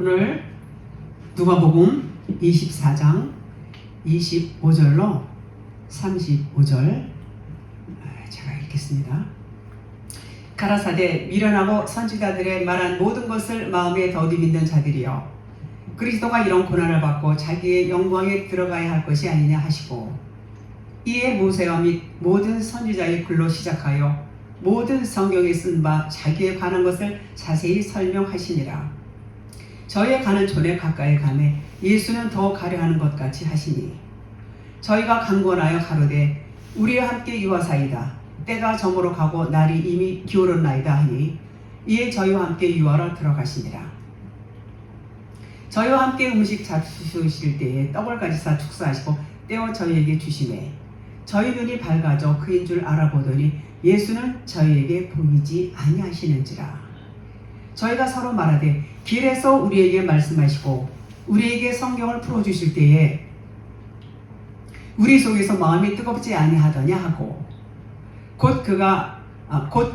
오늘 누가복음 24장 25절로 35절 제가 읽겠습니다. 가라사대 미련하고 선지자들의 말한 모든 것을 마음에 더디 믿는 자들이여, 그리스도가 이런 고난을 받고 자기의 영광에 들어가야 할 것이 아니냐 하시고, 이에 모세와 및 모든 선지자의 글로 시작하여 모든 성경에 쓴 바 자기에 관한 것을 자세히 설명하시니라. 저희의 가는 촌에 가까이 가매 예수는 더 가려하는 것 같이 하시니, 저희가 강권하여 가로되 우리와 함께 유하사이다, 때가 저물어 가고 날이 이미 기울었나이다 하니, 이에 저희와 함께 유하러 들어가시니라. 저희와 함께 음식 잡수실 때에 떡을 가지사 축사하시고 떼어 저희에게 주시매, 저희 눈이 밝아져 그인 줄 알아보더니 예수는 저희에게 보이지 아니하시는지라. 저희가 서로 말하되 길에서 우리에게 말씀하시고 우리에게 성경을 풀어주실 때에 우리 속에서 마음이 뜨겁지 아니하더냐 하고, 곧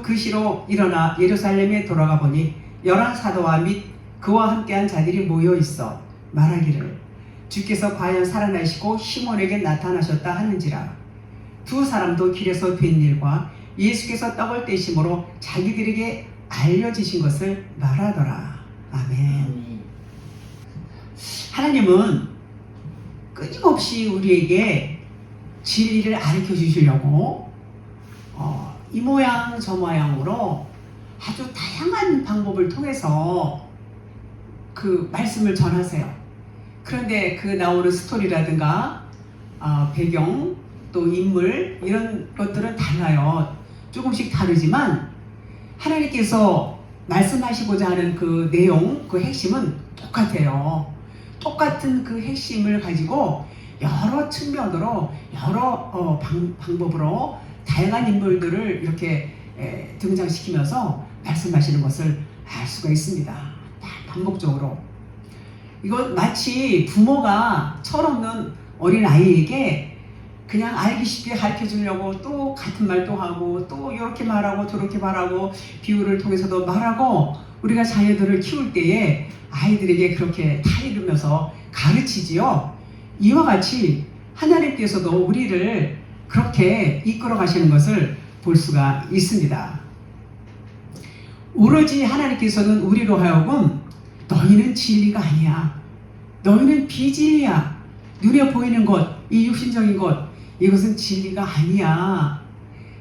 그 시로 일어나 예루살렘에 돌아가 보니 11사도와 및 그와 함께한 자들이 모여 있어 말하기를, 주께서 과연 살아나시고 시몬에게 나타나셨다 하는지라. 두 사람도 길에서 된 일과 예수께서 떡을 떼심으로 자기들에게 알려지신 것을 말하더라. 아멘. 하나님은 끊임없이 우리에게 진리를 가르쳐 주시려고 이 모양 저 모양으로 아주 다양한 방법을 통해서 그 말씀을 전하세요. 그런데 그 나오는 스토리라든가 배경 또 인물 이런 것들은 달라요. 조금씩 다르지만 하나님께서 말씀하시고자 하는 그 내용, 그 핵심은 똑같아요. 똑같은 그 핵심을 가지고 여러 측면으로 여러 방법으로 다양한 인물들을 이렇게 등장시키면서 말씀하시는 것을 알 수가 있습니다. 반복적으로. 이건 마치 부모가 철없는 어린 아이에게 그냥 알기 쉽게 가르쳐 주려고 또 같은 말도 하고 또 이렇게 말하고 저렇게 말하고 비유를 통해서도 말하고, 우리가 자녀들을 키울 때에 아이들에게 그렇게 타이르면서 가르치지요. 이와 같이 하나님께서도 우리를 그렇게 이끌어 가시는 것을 볼 수가 있습니다. 오로지 하나님께서는 우리로 하여금 너희는 진리가 아니야, 너희는 비진리야, 눈에 보이는 것, 이 육신적인 것, 이것은 진리가 아니야.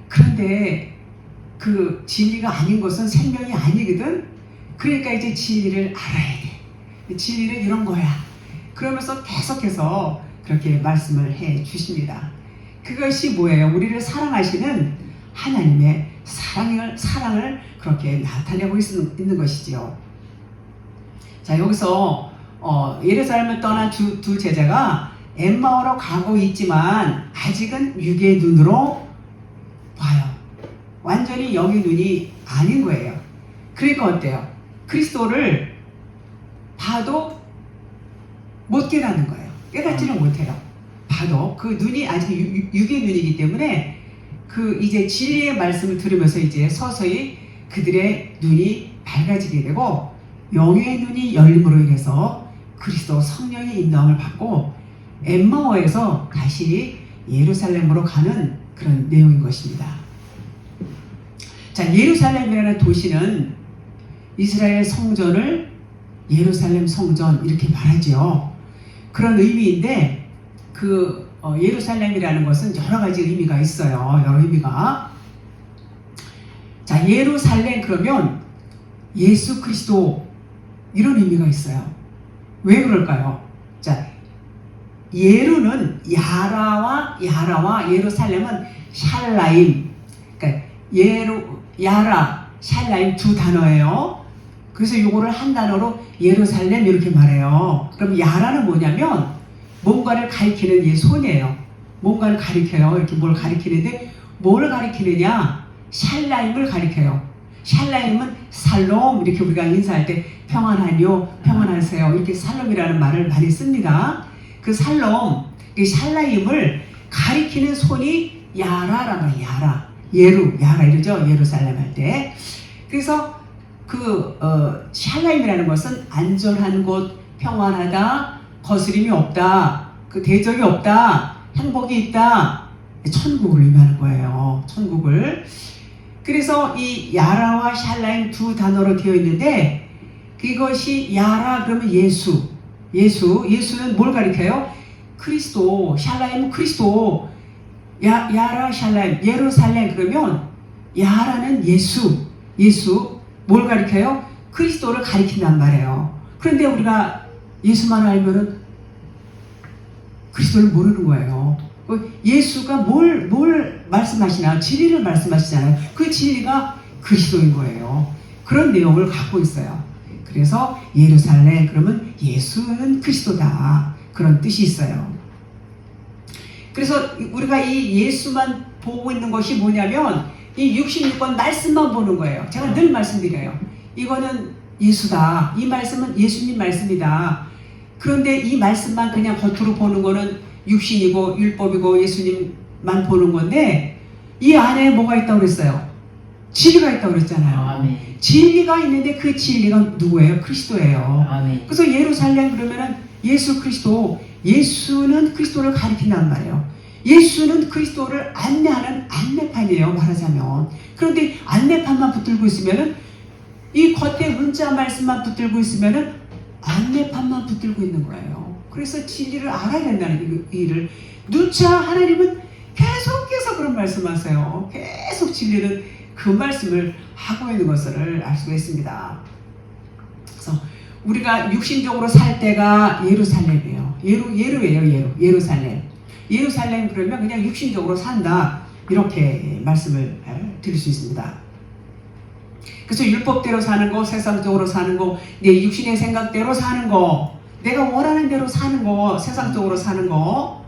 그런데 그 진리가 아닌 것은 생명이 아니거든. 그러니까 이제 진리를 알아야 돼. 진리는 이런 거야. 그러면서 계속해서 그렇게 말씀을 해 주십니다. 그것이 뭐예요? 우리를 사랑하시는 하나님의 사랑을 그렇게 나타내고 있는 것이지요. 자, 여기서 예루살렘을 떠난 두 제자가 엠마오로 가고 있지만 아직은 육의 눈으로 봐요. 완전히 영의 눈이 아닌 거예요. 그러니까 어때요? 그리스도를 봐도 못 깨닫는 거예요. 깨닫지는 못해요. 봐도 그 눈이 아직 육의 눈이기 때문에 그 이제 진리의 말씀을 들으면서 이제 서서히 그들의 눈이 밝아지게 되고 영의 눈이 열림으로 인해서 그리스도 성령의 인도함을 받고 엠마오에서 다시 예루살렘으로 가는 그런 내용인 것입니다. 자, 예루살렘이라는 도시는 이스라엘 성전을 예루살렘 성전 이렇게 말하죠. 그런 의미인데 그 예루살렘이라는 것은 여러 가지 의미가 있어요. 여러 의미가. 자, 예루살렘 그러면 예수 그리스도 이런 의미가 있어요. 왜 그럴까요? 자, 예루는 야라와 예루살렘은 샬라임, 그러니까 야라, 샬라임 두 단어예요. 그래서 요거를 한 단어로 예루살렘 이렇게 말해요. 그럼 야라는 뭐냐면 뭔가를 가리키는 이 손이에요. 뭔가를 가리켜요. 이렇게 뭘 가리키는데 뭘 가리키느냐? 샬라임을 가리켜요. 샬라임은 살롬, 이렇게 우리가 인사할 때 평안하뇨, 평안하세요, 이렇게 살롬이라는 말을 많이 씁니다. 그 살롬, 이 샬라임을 가리키는 손이 야라라고 해요. 야라, 야라 이러죠. 예루살렘 할 때. 그래서 샬라임이라는 것은 안전한 곳, 평안하다, 거스림이 없다, 그 대적이 없다, 행복이 있다, 천국을 의미하는 거예요. 천국을. 그래서 이 야라와 샬라임 두 단어로 되어 있는데, 그것이 야라 그러면 예수는 뭘 가리켜요? 그리스도. 샬라임은 그리스도. 야라 샬라임, 예루살렘 그러면 야라는 예수 뭘 가리켜요? 그리스도를 가리킨단 말이에요. 그런데 우리가 예수만 알면은 그리스도를 모르는 거예요. 예수가 뭘 말씀하시나? 진리를 말씀하시잖아요. 그 진리가 그리스도인 거예요. 그런 내용을 갖고 있어요. 그래서 예루살렘 그러면 예수는 그리스도다, 그런 뜻이 있어요. 그래서 우리가 이 예수만 보고 있는 것이 뭐냐면 이 66번 말씀만 보는 거예요. 제가 늘 말씀드려요. 이거는 예수다. 이 말씀은 예수님 말씀이다. 그런데 이 말씀만 그냥 겉으로 보는 거는 육신이고 율법이고 예수님만 보는 건데, 이 안에 뭐가 있다고 그랬어요? 진리가 있다고 그랬잖아요. 아멘. 진리가 있는데 그 진리가 누구예요? 그리스도예요. 아멘. 그래서 예루살렘 그러면은 예수 그리스도, 예수는 그리스도를 가리킨단 말이에요. 예수는 그리스도를 안내하는 안내판이에요, 말하자면. 그런데 안내판만 붙들고 있으면은, 이 겉에 문자 말씀만 붙들고 있으면은 안내판만 붙들고 있는 거예요. 그래서 진리를 알아야 된다는 일을 누차 하나님은 계속해서 그런 말씀하세요. 계속 진리는 그 말씀을 하고 있는 것을 알 수가 있습니다. 그래서 우리가 육신적으로 살 때가 예루살렘이에요. 예루예요. 예루살렘. 예루살렘 그러면 그냥 육신적으로 산다, 이렇게 말씀을 드릴 수 있습니다. 그래서 율법대로 사는 거, 세상적으로 사는 거, 내 육신의 생각대로 사는 거, 내가 원하는 대로 사는 거, 세상적으로 사는 거,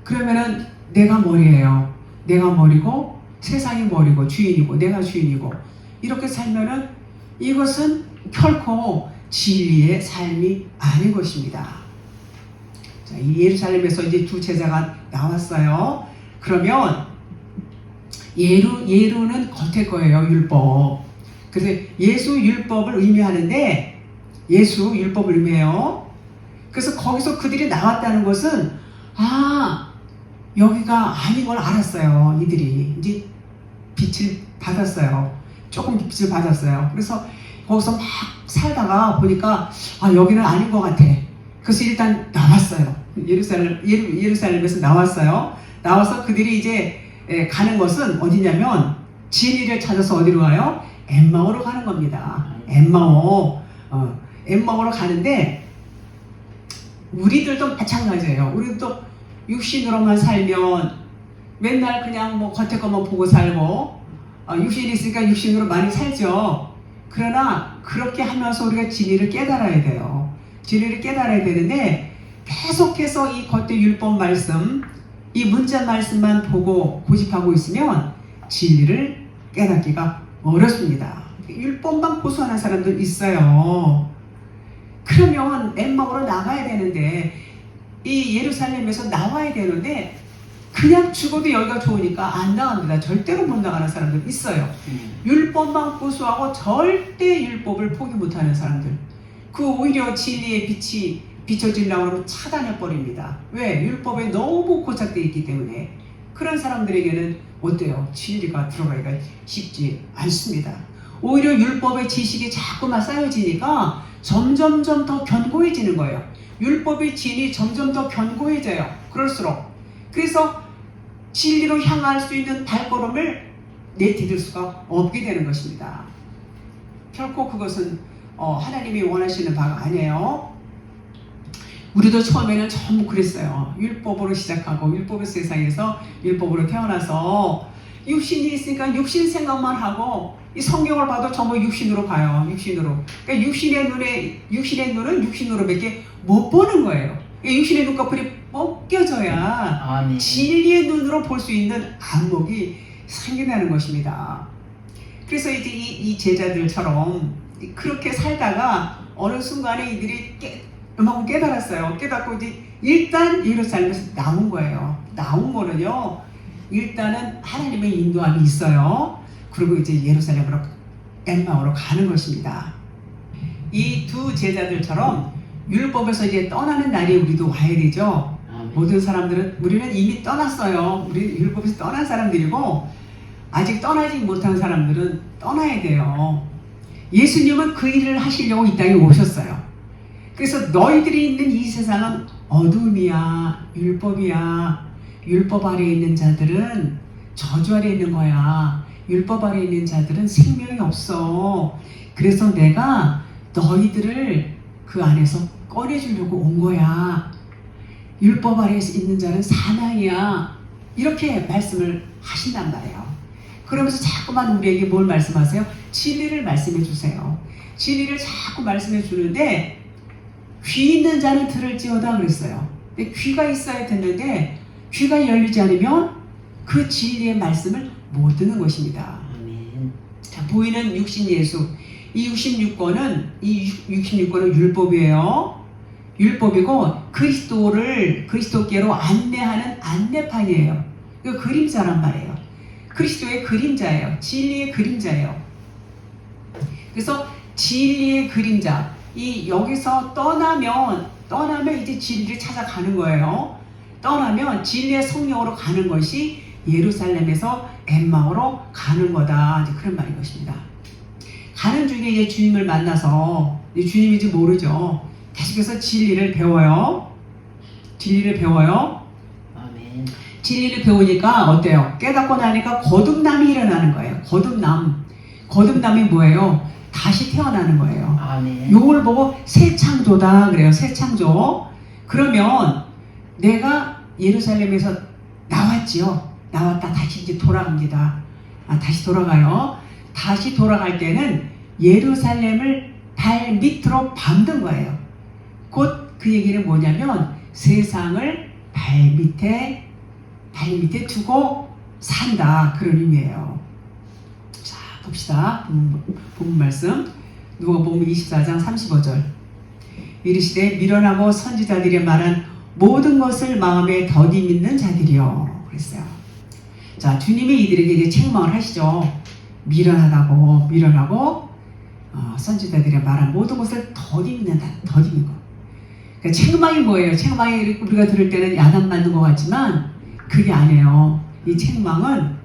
그러면은 내가 머리예요. 내가 머리고 세상이 머리고 주인이고 내가 주인이고, 이렇게 살면은 이것은 결코 진리의 삶이 아닌 것입니다. 자, 이 예루살렘에서 이제 두 제자가 나왔어요. 그러면 예루는 겉에 거예요. 율법. 그래서 예수 율법을 의미하는데, 예수 율법을 의미해요. 그래서 거기서 그들이 나왔다는 것은, 여기가 아닌 걸 알았어요. 이들이 이제 빛을 받았어요. 조금 빛을 받았어요. 그래서 거기서 막 살다가 보니까 여기는 아닌 것 같아. 그래서 일단 나왔어요. 예루살렘에서 나왔어요. 나와서 그들이 이제 가는 것은 어디냐면, 진리를 찾아서 어디로 가요? 엠마오로 가는 겁니다. 엠마오로 가는데, 우리들도 마찬가지예요. 우리도 육신으로만 살면 맨날 그냥 뭐 겉에 것만 보고 살고, 육신이 있으니까 육신으로 많이 살죠. 그러나 그렇게 하면서 우리가 진리를 깨달아야 돼요. 진리를 깨달아야 되는데, 계속해서 이 겉에 율법 말씀, 이 문자 말씀만 보고 고집하고 있으면 진리를 깨닫기가 어렵습니다. 율법만 고수하는 사람들 있어요. 그러면 엠마오로 나가야 되는데, 이 예루살렘에서 나와야 되는데, 그냥 죽어도 여기가 좋으니까 안 나갑니다. 절대로 못 나가는 사람들 있어요. 율법만 고수하고 절대 율법을 포기 못하는 사람들, 그 오히려 진리의 빛이 비춰지려고 하면 차단해버립니다. 왜? 율법에 너무 고착되어 있기 때문에. 그런 사람들에게는 어때요? 진리가 들어가기가 쉽지 않습니다. 오히려 율법의 지식이 자꾸만 쌓여지니까 점점점 더 견고해지는 거예요. 율법의 진이 점점 더 견고해져요. 그럴수록. 그래서 진리로 향할 수 있는 발걸음을 내디딜 수가 없게 되는 것입니다. 결코 그것은 하나님이 원하시는 바가 아니에요. 우리도 처음에는 전부 그랬어요. 율법으로 시작하고, 율법의 세상에서 율법으로 태어나서 육신이 있으니까 육신 생각만 하고, 이 성경을 봐도 전부 육신으로 봐요. 육신으로. 그러니까 육신의 눈은 육신으로밖에 못 보는 거예요. 육신의 눈꺼풀이 벗겨져야 진리의 눈으로 볼 수 있는 안목이 생겨나는 것입니다. 그래서 이제 이 제자들처럼 그렇게 살다가 어느 순간에 이들이 음악을 깨달았어요. 깨닫고 이제 일단 예루살렘에서 나온 거예요. 나온 거는요, 일단은 하나님의 인도함이 있어요. 그리고 이제 예루살렘으로 엠마오로 가는 것입니다. 이 두 제자들처럼 율법에서 이제 떠나는 날이 우리도 와야 되죠. 모든 사람들은 우리는 이미 떠났어요. 우리 율법에서 떠난 사람들이고 아직 떠나지 못한 사람들은 떠나야 돼요. 예수님은 그 일을 하시려고 이 땅에 오셨어요. 그래서 너희들이 있는 이 세상은 어둠이야, 율법이야. 율법 아래에 있는 자들은 저주 아래에 있는 거야. 율법 아래에 있는 자들은 생명이 없어. 그래서 내가 너희들을 그 안에서 꺼내주려고 온 거야. 율법 아래에 있는 자는 사망이야. 이렇게 말씀을 하신단 말이에요. 그러면서 자꾸만 우리에게 뭘 말씀하세요? 진리를 말씀해 주세요. 진리를 자꾸 말씀해 주는데 귀 있는 자는 들을지어다 그랬어요. 근데 귀가 있어야 됐는데 귀가 열리지 않으면 그 진리의 말씀을 못 듣는 것입니다. 자, 보이는 육신 예수. 이 66권은 율법이에요. 율법이고 그리스도께로 안내하는 안내판이에요. 이거 그림자란 말이에요. 그리스도의 그림자예요. 진리의 그림자예요. 그래서 진리의 그림자. 여기서 떠나면 이제 진리를 찾아가는 거예요. 떠나면 진리의 성령으로 가는 것이 예루살렘에서 엠마오로 가는 거다. 이제 그런 말인 것입니다. 가는 중에 이제 주님을 만나서 주님인지 모르죠. 계속해서 진리를 배워요. 진리를 배워요. 아멘. 진리를 배우니까 어때요? 깨닫고 나니까 거듭남이 일어나는 거예요. 거듭남. 거듭남이 뭐예요? 다시 태어나는 거예요. 아멘. 요걸 보고 새 창조다 그래요. 새 창조. 그러면 내가 예루살렘에서 나왔지요. 나왔다 다시 이제 돌아갑니다. 다시 돌아가요. 다시 돌아갈 때는 예루살렘을 발 밑으로 밟는 거예요. 곧 그 얘기는 뭐냐면 세상을 발 밑에 두고 산다. 그런 의미예요. 자, 봅시다. 본문 말씀. 누가복음 24장 35절. 이르시되 미련하고 선지자들이 말한 모든 것을 마음에 더디 믿는 자들이요. 그랬어요. 자, 주님이 이들에게 이제 책망을 하시죠. 미련하고 선지자들이 말한 모든 것을 더디 믿는다. 더디 믿고. 그러니까 책망이 뭐예요? 책망이 우리가 들을 때는 야단 맞는 것 같지만 그게 아니에요. 이 책망은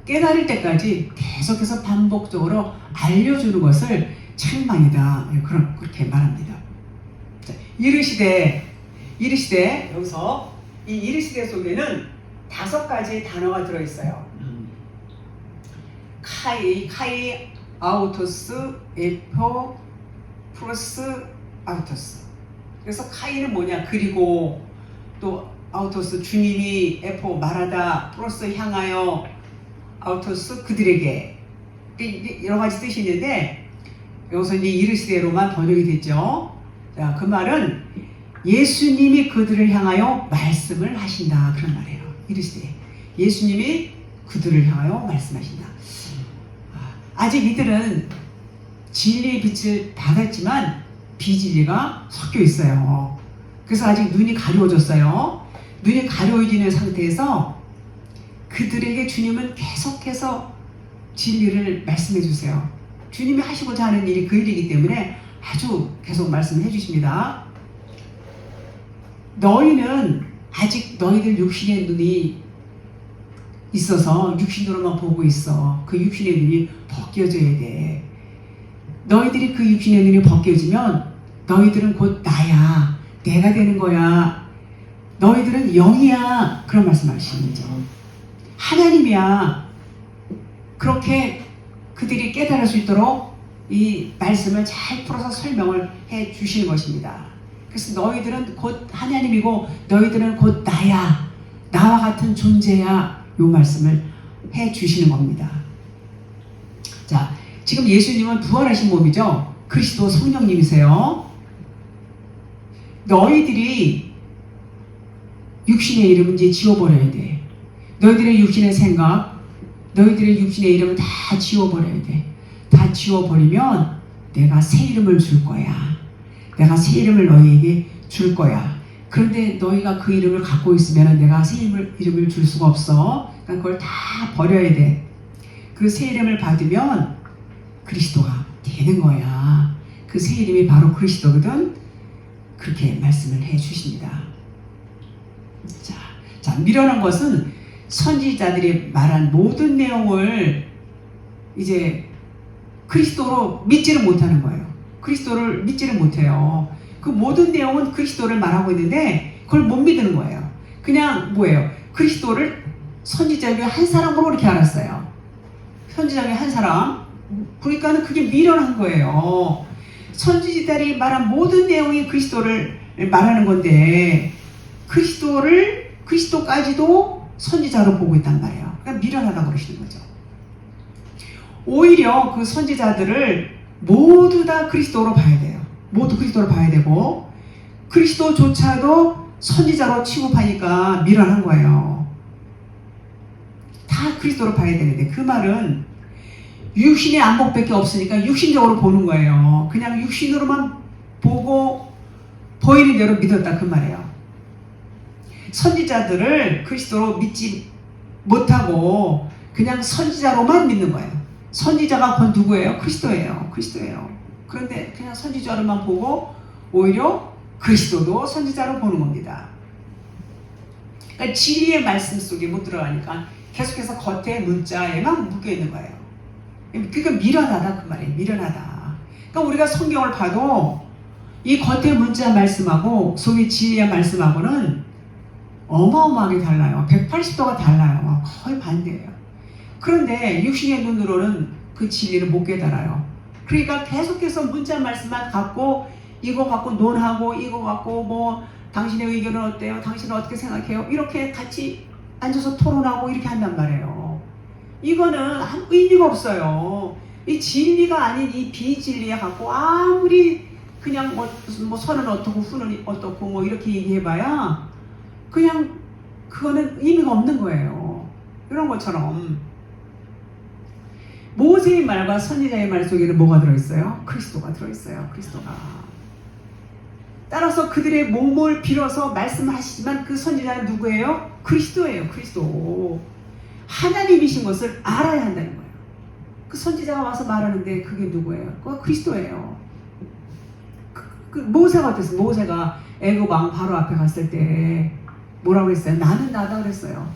깨달을 때까지 계속해서 반복적으로 알려주는 것을 책망이다. 그렇게 말합니다. 자, 이르시되 여기서 이 이르시되 속에는 5가지 단어가 들어있어요. 카이, 아우토스, 에포, 플러스 아우토스. 그래서 카이는 뭐냐? 그리고 또 아우토스 주님이 에포 말하다 플러스 향하여 아우토스 그들에게 여러 가지 뜻이 있는데 여기서 이제 이르시되로만 번역이 됐죠. 자, 그 말은 예수님이 그들을 향하여 말씀을 하신다. 그런 말이에요. 이르시되 예수님이 그들을 향하여 말씀하신다. 아직 이들은 진리의 빛을 받았지만 비진리가 섞여 있어요. 그래서 아직 눈이 가려워졌어요. 눈이 가려워지는 상태에서 그들에게 주님은 계속해서 진리를 말씀해 주세요. 주님이 하시고자 하는 일이 그 일이기 때문에 아주 계속 말씀해 주십니다. 너희는 아직 너희들 육신의 눈이 있어서 육신으로만 보고 있어. 그 육신의 눈이 벗겨져야 돼. 너희들이 그 육신의 눈이 벗겨지면 너희들은 곧 나야. 내가 되는 거야. 너희들은 영이야. 그런 말씀 하시는 거죠. 하나님이야. 그렇게 그들이 깨달을 수 있도록 이 말씀을 잘 풀어서 설명을 해 주시는 것입니다. 그래서 너희들은 곧 하나님이고 너희들은 곧 나야. 나와 같은 존재야. 이 말씀을 해 주시는 겁니다. 자, 지금 예수님은 부활하신 몸이죠. 그리스도 성령님이세요. 너희들이 육신의 이름은 이제 지워버려야 돼. 너희들의 육신의 생각, 너희들의 육신의 이름은 다 지워버려야 돼. 다 지워버리면 내가 새 이름을 줄 거야. 내가 새 이름을 너희에게 줄 거야. 그런데 너희가 그 이름을 갖고 있으면 내가 새 이름을 줄 수가 없어. 그러니까 그걸 다 버려야 돼. 그 새 이름을 받으면 그리스도가 되는 거야. 그 새 이름이 바로 그리스도거든. 그렇게 말씀을 해 주십니다. 자, 미련한 것은 선지자들이 말한 모든 내용을 이제 그리스도로 믿지를 못하는 거예요. 그리스도를 믿지를 못해요. 그 모든 내용은 그리스도를 말하고 있는데 그걸 못 믿는 거예요. 그냥 뭐예요? 그리스도를 선지자 중에 한 사람으로 이렇게 알았어요. 선지자 중에 한 사람. 그러니까는 그게 미련한 거예요. 선지자들이 말한 모든 내용이 그리스도를 말하는 건데 그리스도까지도 선지자로 보고 있단 말이에요. 그러니까 미련하다고 그러시는 거죠. 오히려 그 선지자들을 모두 다 그리스도로 봐야 돼요. 모두 그리스도로 봐야 되고 그리스도조차도 선지자로 취급하니까 미련한 거예요. 다 그리스도로 봐야 되는데 그 말은 육신의 안목밖에 없으니까 육신적으로 보는 거예요. 그냥 육신으로만 보고 보이는 대로 믿었다 그 말이에요. 선지자들을 그리스도로 믿지 못하고 그냥 선지자로만 믿는 거예요. 선지자가 곧 누구예요? 그리스도예요. 그런데 그냥 선지자로만 보고 오히려 그리스도도 선지자로 보는 겁니다. 그러니까 진리의 말씀 속에 못 들어가니까 계속해서 겉에 문자에만 묶여 있는 거예요. 그러니까 미련하다 그 말이에요. 미련하다. 그러니까 우리가 성경을 봐도 이 겉에 문자 말씀하고 속에 진리의 말씀하고는 어마어마하게 달라요. 180도가 달라요. 거의 반대예요. 그런데 육신의 눈으로는 그 진리를 못 깨달아요. 그러니까 계속해서 문자 말씀만 갖고 이거 갖고 논하고 이거 갖고 뭐 당신의 의견은 어때요? 당신은 어떻게 생각해요? 이렇게 같이 앉아서 토론하고 이렇게 한단 말이에요. 이거는 아무 의미가 없어요. 이 진리가 아닌 이 비진리에 갖고 아무리 그냥 뭐 선은 어떻고 후는 어떻고 뭐 이렇게 얘기해봐야 그냥 그거는 의미가 없는 거예요. 이런 것처럼 모세의 말과 선지자의 말 속에는 뭐가 들어있어요? 그리스도가 들어있어요. 그리스도가. 따라서 그들의 몸을 빌어서 말씀하시지만 그 선지자는 누구예요? 그리스도예요. 그리스도. 하나님이신 것을 알아야 한다는 거예요. 그 선지자가 와서 말하는데 그게 누구예요? 그거 그리스도예요. 그 모세가 어땠어요? 모세가 애굽 왕 바로 앞에 갔을 때 뭐라고 그랬어요? 나는 나다 그랬어요.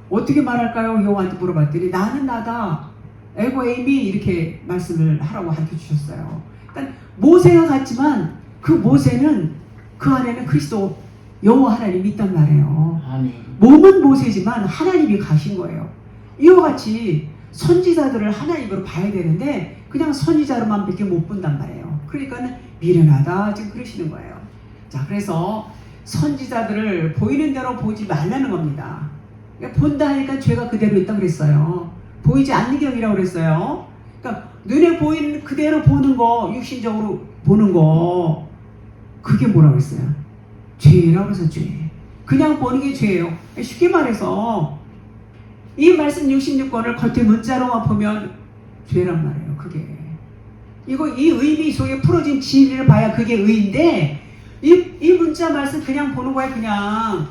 어떻게 말할까요? 여호와한테 물어봤더니 나는 나다. 에고에임이 이렇게 말씀을 하라고 가르쳐 주셨어요. 그러니까 모세가 같지만 그 모세는 그 안에는 그리스도 여호와 하나님이 있단 말이에요. 아멘. 몸은 모세지만 하나님이 가신 거예요. 이와 같이 선지자들을 하나님으로 봐야 되는데 그냥 선지자로만 밖에 못 본단 말이에요. 그러니까 미련하다 지금 그러시는 거예요. 자, 그래서 선지자들을 보이는 대로 보지 말라는 겁니다. 그러니까 본다 하니까 죄가 그대로 있다고 그랬어요. 보이지 않는 게 아니라고 그랬어요. 그러니까 눈에 보이는 그대로 보는 거, 육신적으로 보는 거, 그게 뭐라고 했어요? 죄라고 해서 죄. 그냥 보는 게 죄예요. 쉽게 말해서 이 말씀 66권을 겉에 문자로만 보면 죄란 말이에요. 그게. 이 의미 속에 풀어진 진리를 봐야 그게 의인데 이 문자 말씀 그냥 보는 거야 그냥.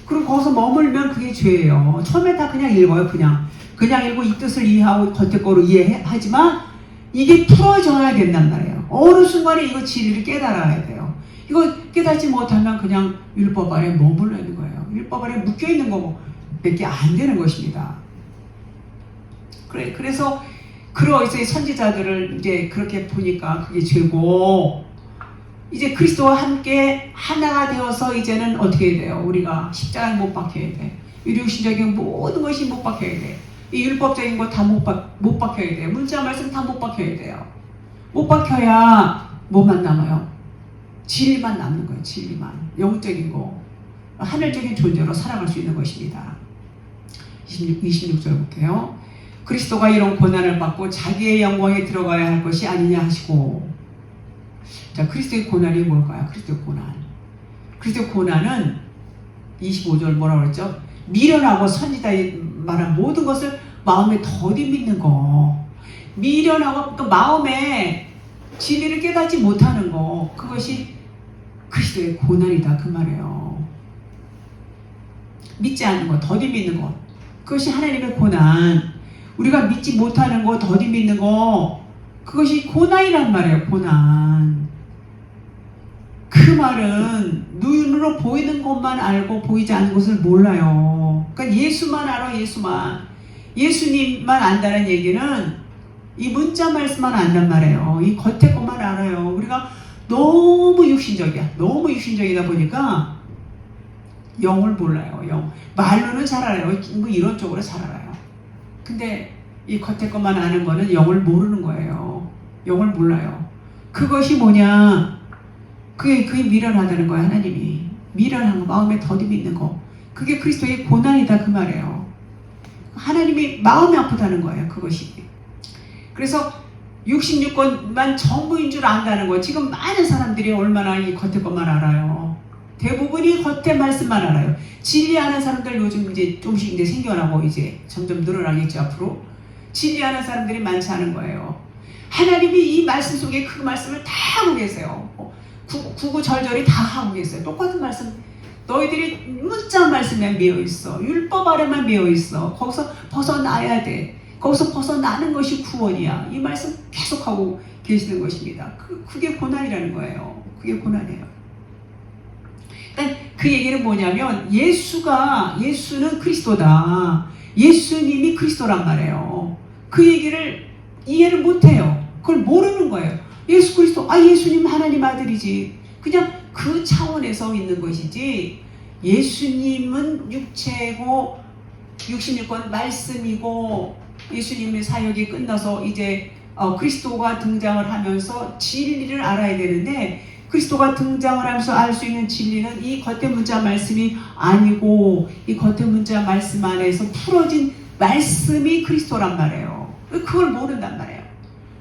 그리고 거기서 머물면 그게 죄예요. 처음에 다 그냥 읽어요. 그냥 읽고 이 뜻을 이해하고 겉에 거로 이해하지만 이게 풀어져야 된단 말이에요. 어느 순간에 이거 진리를 깨달아야 돼요. 이거 깨닫지 못하면 그냥 율법 아래 머물러 있는 거예요. 율법 아래 묶여 있는 거밖에 안 되는 것입니다. 그래서 그러이제 선지자들을 이제 그렇게 보니까 그게 죄고 이제 그리스도와 함께 하나가 되어서 이제는 어떻게 돼요? 우리가 십자가에 못 박혀야 돼. 육신적인 모든 것이 못 박혀야 돼. 이 율법적인 거 다 못 박혀야 돼요. 문자 말씀 다 못 박혀야 돼요. 못 박혀야 뭐만 남아요? 진리만 남는 거예요. 진리만. 영적인 거. 하늘적인 존재로 살아갈 수 있는 것입니다. 26절 볼게요. 그리스도가 이런 고난을 받고 자기의 영광에 들어가야 할 것이 아니냐 하시고. 자, 그리스도의 고난이 뭘까요? 그리스도의 고난. 그리스도의 고난은 25절 뭐라고 그랬죠? 미련하고 선지자의 말한 모든 것을 마음에 더디 믿는 거. 미련하고 그 마음에 진리를 깨닫지 못하는 거. 그것이 그리스도의 고난이다 그 말이에요. 믿지 않는 거, 더디 믿는 것. 그것이 하나님의 고난. 우리가 믿지 못하는 거, 더디 믿는 거, 그것이 고난이란 말이에요. 고난. 그 말은 눈으로 보이는 것만 알고 보이지 않는 것을 몰라요. 그러니까 예수만 알아. 예수님만 안다는 얘기는 이 문자 말씀만 안단 말이에요. 이 겉에 것만 알아요. 우리가 너무 육신적이다 보니까 영을 몰라요. 말로는 잘 알아요. 뭐 이런 쪽으로 잘 알아요. 근데 이 겉에 것만 아는 거는 영을 모르는 거예요. 영을 몰라요. 그것이 뭐냐? 그게 미련하다는 거야. 하나님이 미련한 거, 마음에 더디 믿는 거, 그게 그리스도의 고난이다 그 말이에요. 하나님이 마음이 아프다는 거예요. 그것이. 그래서 66권만 전부인 줄 안다는 거예요. 지금 많은 사람들이 얼마나 이 겉에 것만 알아요. 대부분이 겉에 말씀만 알아요. 진리하는 사람들 요즘 이제 조금씩 이제 생겨나고 이제 점점 늘어나겠죠. 앞으로 진리하는 사람들이 많지 않은 거예요. 하나님이 이 말씀 속에 그 말씀을 다 하고 계세요. 구구절절히 다 하고 계세요. 똑같은 말씀. 너희들이 문자 말씀에 매여 있어. 율법 아래만 매여 있어. 거기서 벗어나야 돼. 거기서 벗어나는 것이 구원이야. 이 말씀 계속하고 계시는 것입니다. 그게 고난이라는 거예요. 그게 고난이에요. 그러니까 그 얘기는 뭐냐면 예수는 그리스도다. 예수님이 그리스도란 말이에요. 그 얘기를 이해를 못해요. 그걸 모르는 거예요. 예수 그리스도, 예수님 하나님 아들이지. 그냥 그 차원에서 있는 것이지, 예수님은 육체고 66권 말씀이고 예수님의 사역이 끝나서 이제 그리스도가 등장을 하면서 진리를 알아야 되는데, 그리스도가 등장을 하면서 알 수 있는 진리는 이 겉에 문자 말씀이 아니고 이 겉에 문자 말씀 안에서 풀어진 말씀이 그리스도란 말이에요. 그걸 모른단 말이에요.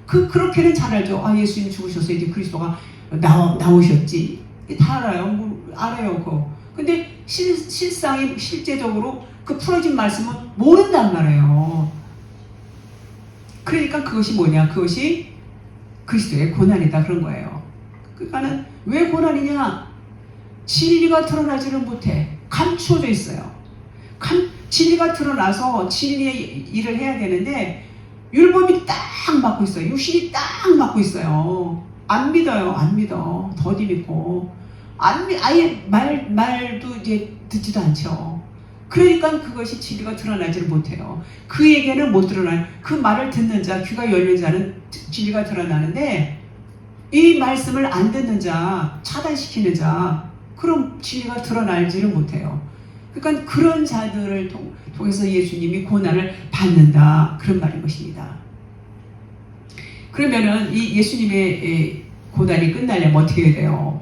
그렇게는 잘 알죠. 예수님 죽으셔서 이제 그리스도가 나오셨지. 다 알아요. 알아요. 그거. 근데 실제적으로 그 풀어진 말씀은 모른단 말이에요. 그러니까 그것이 뭐냐? 그것이 그리스도의 고난이다. 그런 거예요. 그러니까는 왜 고난이냐? 진리가 드러나지를 못해. 감추어져 있어요. 진리가 드러나서 진리의 일을 해야 되는데 율법이 딱 막고 있어요. 육신이 딱 막고 있어요. 안 믿어요. 안 믿어. 더디 믿고. 아예 말도 이제 듣지도 않죠. 그러니까 그것이 진리가 드러나지를 못해요. 그에게는 못 드러나요. 그 말을 듣는 자, 귀가 열린 자는 진리가 드러나는데, 이 말씀을 안 듣는 자, 차단시키는 자, 그럼 진리가 드러나지를 못해요. 그러니까 그런 자들을 통해서 예수님이 고난을 받는다. 그런 말인 것입니다. 그러면은 이 예수님의 고난이 끝나려면 어떻게 해야 돼요?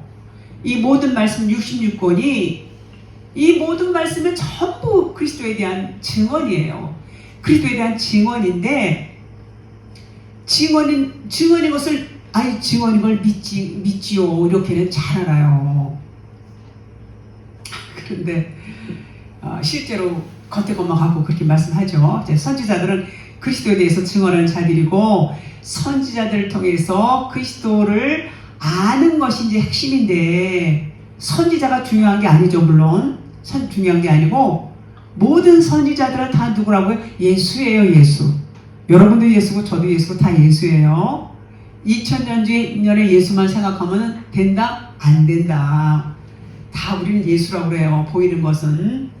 이 모든 말씀 66권이 이 모든 말씀은 전부 그리스도에 대한 증언이에요. 그리스도에 대한 증언인데, 증언인 것을 증언인 걸 믿지요. 이렇게는 잘 알아요. 그런데 실제로 겉에 것만 갖고 그렇게 말씀하죠. 선지자들은 그리스도에 대해서 증언하는 자들이고, 선지자들을 통해서 그리스도를 아는 것이 이제 핵심인데, 선지자가 중요한 게 아니죠. 물론 중요한 게 아니고, 모든 선지자들은 다 누구라고요? 예수예요. 예수. 여러분도 예수고 저도 예수고 다 예수예요. 2000년 전에 예수만 생각하면 된다? 안 된다. 다 우리는 예수라고 그래요. 보이는 것은.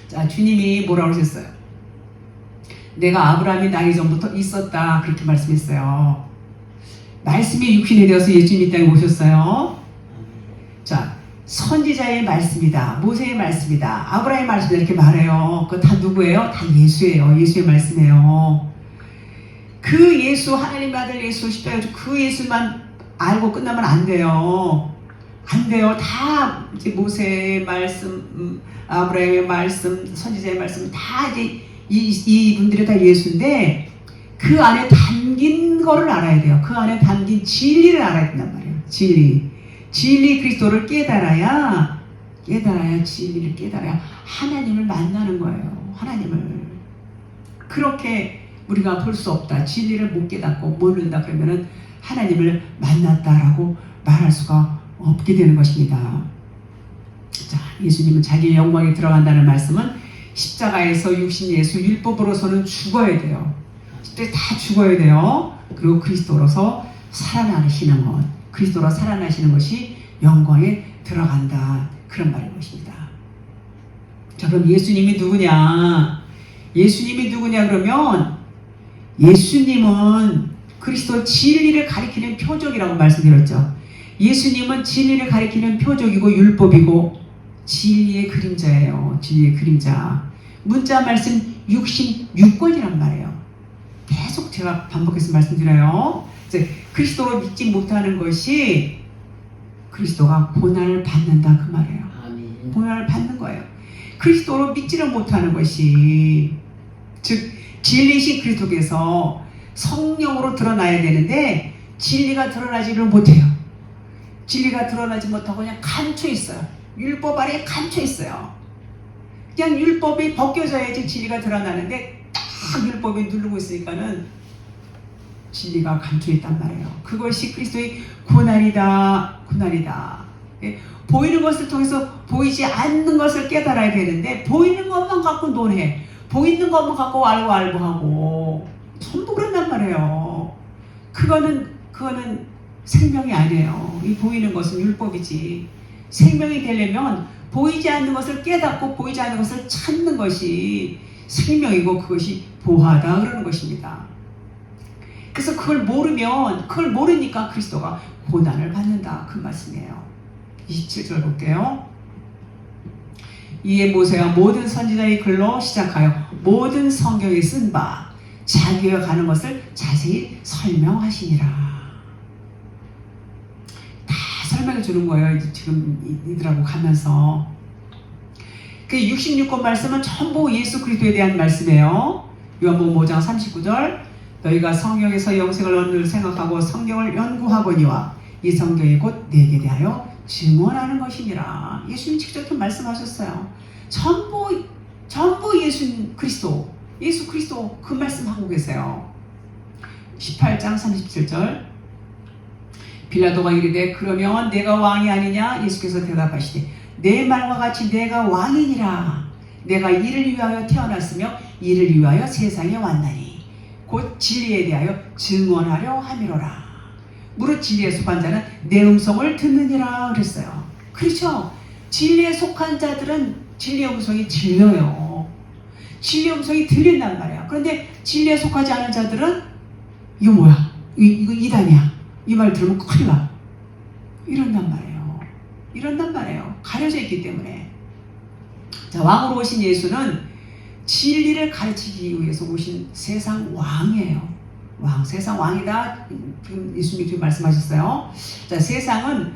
자, 주님이 뭐라고 하셨어요? 내가 아브라함이 나기 전부터 있었다. 그렇게 말씀했어요. 말씀이 육신이 되어서 예수님이 이 땅에 오셨어요. 자, 선지자의 말씀이다. 모세의 말씀이다. 아브라함의 말씀이다. 이렇게 말해요. 그거 다 누구예요? 다 예수예요. 예수의 말씀이에요. 그 예수, 하나님 아들 예수 십자가에 그 예수만 알고 끝나면 안 돼요. 안 돼요. 다 이제 모세의 말씀, 아브라함의 말씀, 선지자의 말씀 다 이제 이분들이 다 예수인데, 그 안에 담긴 거를 알아야 돼요. 그 안에 담긴 진리를 알아야 된단 말이에요. 진리 그리스도를 깨달아야 진리를 깨달아야 하나님을 만나는 거예요. 하나님을. 그렇게 우리가 볼 수 없다. 진리를 못 깨닫고 모른다 그러면은 하나님을 만났다라고 말할 수가 없게 되는 것입니다. 자, 예수님은 자기의 영광에 들어간다는 말씀은 십자가에서 육신 예수 율법으로서는 죽어야 돼요. 다 죽어야 돼요. 그리고 그리스도로서 살아나시는 것, 그리스도로 살아나시는 것이 영광에 들어간다. 그런 말인 것입니다. 자, 그럼 예수님이 누구냐? 예수님이 누구냐 그러면 예수님은 그리스도 진리를 가리키는 표적이라고 말씀드렸죠. 예수님은 진리를 가리키는 표적이고 율법이고 진리의 그림자예요. 진리의 그림자. 문자 말씀 66권이란 말이에요. 계속 제가 반복해서 말씀드려요. 이제 그리스도로 믿지 못하는 것이 그리스도가 고난을 받는다 그 말이에요. 아멘. 고난을 받는 거예요. 그리스도로 믿지를 못하는 것이, 즉 진리신 그리스도께서 성령으로 드러나야 되는데 진리가 드러나지를 못해요. 진리가 드러나지 못하고 그냥 감춰 있어요. 율법 아래에 감춰 있어요. 그냥 율법이 벗겨져야지 진리가 드러나는데 딱 율법이 누르고 있으니까는 진리가 감춰 있단 말이에요. 그것이 그리스도의 고난이다. 고난이다. 보이는 것을 통해서 보이지 않는 것을 깨달아야 되는데 보이는 것만 갖고 논해. 보이는 것만 갖고 알고 하고 전부 그런단 말이에요. 그거는 생명이 아니에요. 이 보이는 것은 율법이지. 생명이 되려면 보이지 않는 것을 깨닫고 보이지 않는 것을 찾는 것이 생명이고 그것이 보화다 그러는 것입니다. 그래서 그걸 모르니까 그리스도가 고난을 받는다 그 말씀이에요. 27절 볼게요. 이에 모세가 모든 선지자의 글로 시작하여 모든 성경에 쓴 바 자기가 가는 것을 자세히 설명하시니라. 다 설명해 주는 거예요. 지금 이들하고 가면서. 그 66권 말씀은 전부 예수 그리스도에 대한 말씀이에요. 요한복음 5장 39절 너희가 성경에서 영생을 얻는 생각하고 성경을 연구하거니와 이 성경이 곧 내게 대하여 증언하는 것이니라. 예수님 직접 말씀하셨어요. 전부 예수 그리스도 그 말씀하고 계세요. 18장 37절 빌라도가 이르되 그러면 내가 왕이 아니냐? 예수께서 대답하시되 내 말과 같이 내가 왕이니라. 내가 이를 위하여 태어났으며 이를 위하여 세상에 왔나니 곧 진리에 대하여 증언하려 함이로라. 무릇 진리에 속한 자는 내 음성을 듣느니라 그랬어요. 그렇죠. 진리에 속한 자들은 진리의 음성이 들려요. 진리의 음성이 들린단 말이야. 그런데 진리에 속하지 않은 자들은 이거 뭐야? 이거 이단이야. 이 말 들으면 큰일 나. 이런단 말이에요. 가려져 있기 때문에. 자, 왕으로 오신 예수는 진리를 가르치기 위해서 오신 세상 왕이에요. 세상 왕이다. 지금 예수님이 지금 말씀하셨어요. 자, 세상은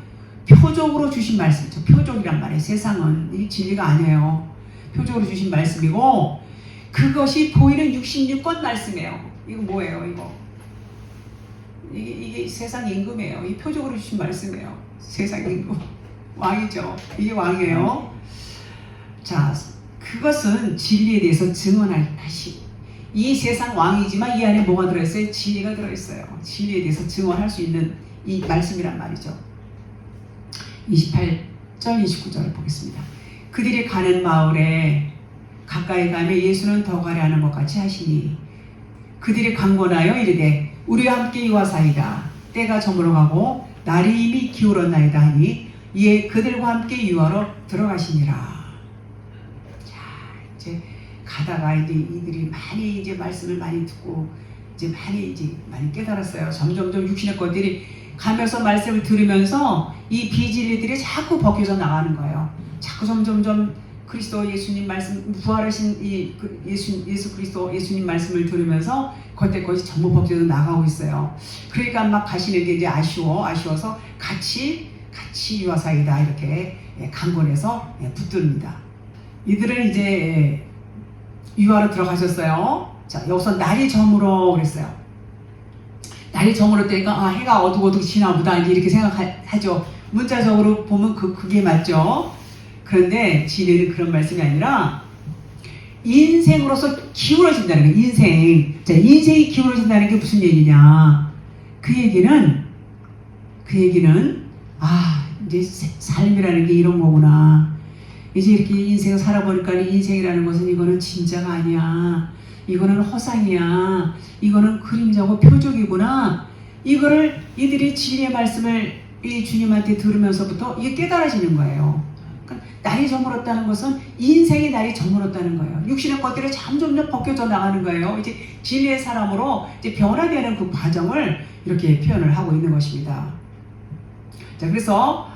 표적으로 주신 말씀이죠. 표적이란 말이에요. 세상은 이 진리가 아니에요. 표적으로 주신 말씀이고 그것이 보이는 66권 말씀이에요. 이거 뭐예요? 이게 세상 임금이에요. 이 표적으로 주신 말씀이에요. 세상 임금. 왕이죠. 이게 왕이에요. 자, 그것은 진리에 대해서 증언할 것이 이 세상 왕이지만 이 안에 뭐가 들어있어요? 진리가 들어있어요. 진리에 대해서 증언할 수 있는 이 말씀이란 말이죠. 28절 29절을 보겠습니다. 그들이 가는 마을에 가까이 가며 예수는 더 가려 하는 것 같이 하시니 그들이 강권하여 이르되 우리와 함께 유하사이다. 때가 저물어가고 날이 이미 기울었나이다 하니 이에 그들과 함께 유하러 들어가시니라. 자, 이제 가다가 이들이 많이 말씀을 많이 듣고 많이 깨달았어요. 점점점 육신의 것들이 가면서 말씀을 들으면서 이 비진리들이 자꾸 벗겨져 나가는 거예요. 자꾸 점점점 그리스도 예수님 말씀 부활하신 예수 그리스도 예수님 말씀을 들으면서 것이 전부 벗겨져 나가고 있어요. 그러니까 막 가시는 게 이제 아쉬워서 같이 유아사이다 이렇게 강권해서 붙듭니다. 이들은 이제 유아로 들어가셨어요. 자, 여기서 날이 저물어 그랬어요. 날이 저물었다니까 해가 어둑어둑 지나 보다 이렇게 생각하죠. 문자적으로 보면 그게 맞죠. 그런데 진리는 그런 말씀이 아니라 인생으로서 기울어진다는 거예요. 자, 인생이 기울어진다는 게 무슨 얘기냐? 그 얘기는 이제 삶이라는 게 이런 거구나. 이제 이렇게 인생을 살아보니까 인생이라는 것은 이거는 진짜가 아니야. 이거는 허상이야. 이거는 그림자고 표적이구나. 이거를 이들이 진리의 말씀을 이 주님한테 들으면서부터 이게 깨달아지는 거예요. 그러니까 날이 저물었다는 것은 인생의 날이 저물었다는 거예요. 육신의 것들이 점점 벗겨져 나가는 거예요. 이제 진리의 사람으로 이제 변화되는 그 과정을 이렇게 표현을 하고 있는 것입니다. 자, 그래서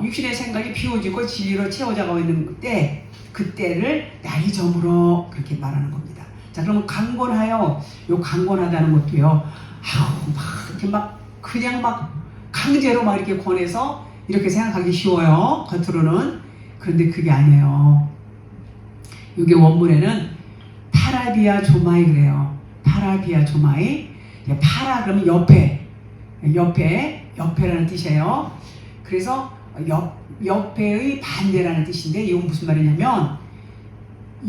육신의 생각이 비워지고 진리로 채워져가고 있는 때, 그때를 날이 저물어 그렇게 말하는 겁니다. 자, 그러면 강권하여, 요 강권하다는 것도요, 막 이렇게 막 그냥 막 강제로 막 이렇게 권해서 이렇게 생각하기 쉬워요. 겉으로는. 그런데 그게 아니에요. 이게 원문에는 파라비아 조마이 그래요. 파라비아 조마이. 파라 그러면 옆에라는 뜻이에요. 그래서 옆에의 반대라는 뜻인데 이건 무슨 말이냐면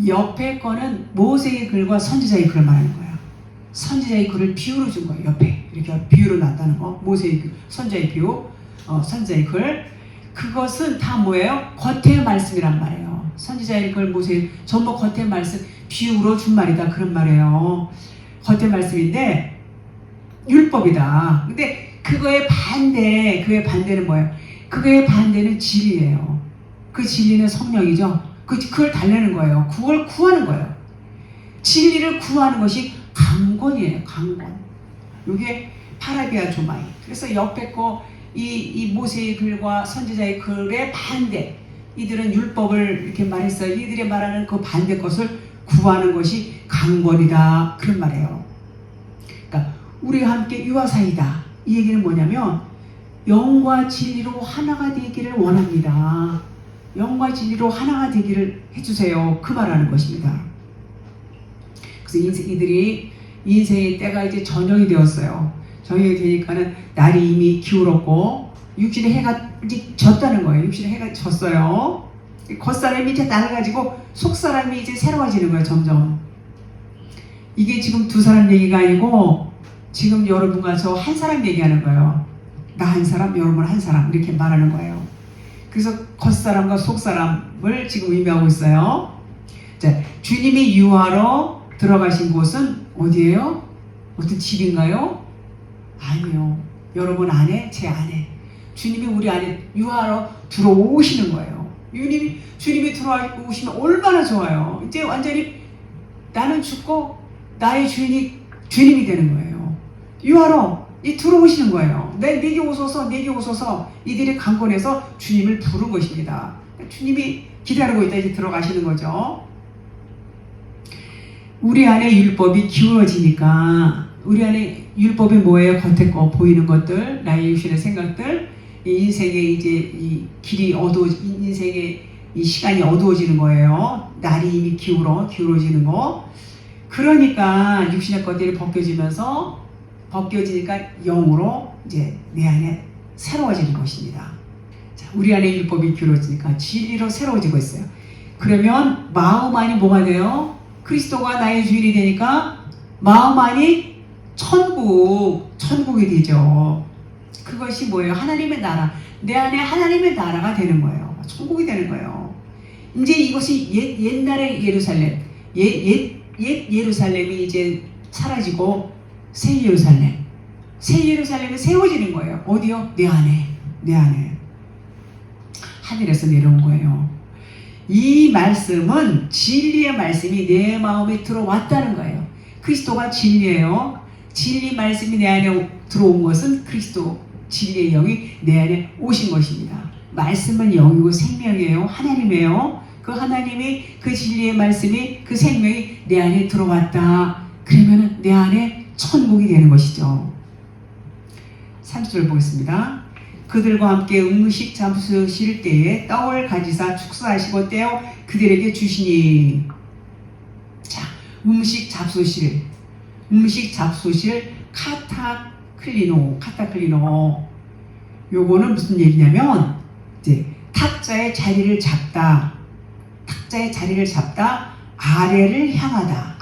옆에 거는 모세의 글과 선지자의 글을 말하는 거예요. 선지자의 글을 비유로 준 거예요. 옆에 이렇게 비유로 놨다는 거. 모세의 글, 선지자의 비유, 선지자의 글. 그것은 다 뭐예요? 겉의 말씀이란 말이에요. 선지자의 글, 모세의 전부 겉의 말씀, 비유로 준 말이다 그런 말이에요. 겉의 말씀인데 율법이다. 근데 그거의 반대는 뭐예요? 그거의 반대는 진리예요. 그 진리는 성령이죠. 그걸 달래는 거예요. 그걸 구하는 거예요. 진리를 구하는 것이 강권이에요. 강권. 이게 파라비아 조마이. 그래서 옆에 거 이 모세의 글과 선지자의 글의 반대. 이들은 율법을 이렇게 말했어요. 이들이 말하는 그 반대 것을 구하는 것이 강권이다. 그런 말이에요. 그러니까 우리와 함께 유아사이다. 이 얘기는 뭐냐면 영과 진리로 하나가 되기를 원합니다. 영과 진리로 하나가 되기를 해주세요. 그 말하는 것입니다. 그래서 이들이 인생의 때가 이제 저녁이 되었어요. 저녁이 되니까는 날이 이미 기울었고 육신의 해가 이제 졌다는 거예요. 육신의 해가 졌어요. 겉사람이 이제 낡아지고 속사람이 이제 새로워지는 거예요. 점점. 이게 지금 두 사람 얘기가 아니고 지금 여러분과 저 한 사람 얘기하는 거예요. 나 한 사람, 여러분 한 사람 이렇게 말하는 거예요. 그래서 겉사람과 속사람을 지금 의미하고 있어요. 자, 주님이 유하러 들어가신 곳은 어디예요? 어떤 집인가요? 아니요. 여러분 안에, 제 안에. 주님이 우리 안에 유하러 들어오시는 거예요. 주님이 들어오시면 얼마나 좋아요. 이제 완전히 나는 죽고 나의 주님이 되는 거예요. 유하러 들어오시는 거예요. 내게 오소서 이들이 강권해서 주님을 부른 것입니다. 주님이 기다리고 있다 이제 들어가시는 거죠. 우리 안에 율법이 기울어지니까 우리 안에 율법이 뭐예요? 겉에 거 보이는 것들, 나의 육신의 생각들, 인생의 이제 이 길이 인생의 이 시간이 어두워지는 거예요. 날이 이미 기울어지는 거. 그러니까 육신의 것들이 벗겨지니까 영으로 이제 내 안에 새로워지는 것입니다. 자, 우리 안에 율법이 기울어지니까 진리로 새로워지고 있어요. 그러면 마음 안이 뭐가 돼요? 그리스도가 나의 주인이 되니까 마음 안이 천국이 되죠. 그것이 뭐예요? 하나님의 나라. 내 안에 하나님의 나라가 되는 거예요. 천국이 되는 거예요. 이제 이것이 옛날의 예루살렘, 옛 예루살렘이 이제 사라지고 새 예루살렘이 세워지는 거예요. 어디요? 내 안에. 하늘에서 내려온 거예요. 이 말씀은 진리의 말씀이 내 마음에 들어왔다는 거예요. 그리스도가 진리예요. 진리 말씀이 내 안에 들어온 것은 그리스도 진리의 영이 내 안에 오신 것입니다. 말씀은 영이고 생명이에요. 하나님이에요. 그 하나님이 그 진리의 말씀이 그 생명이 내 안에 들어왔다. 그러면 내 안에 천국이 되는 것이죠. 30절 보겠습니다. 그들과 함께 음식 잡수실 때에 떡을 가지사 축사하시고 떼어 그들에게 주시니. 자, 음식 잡수실 카타클리노. 요거는 무슨 얘기냐면 이제 탁자의 자리를 잡다 아래를 향하다.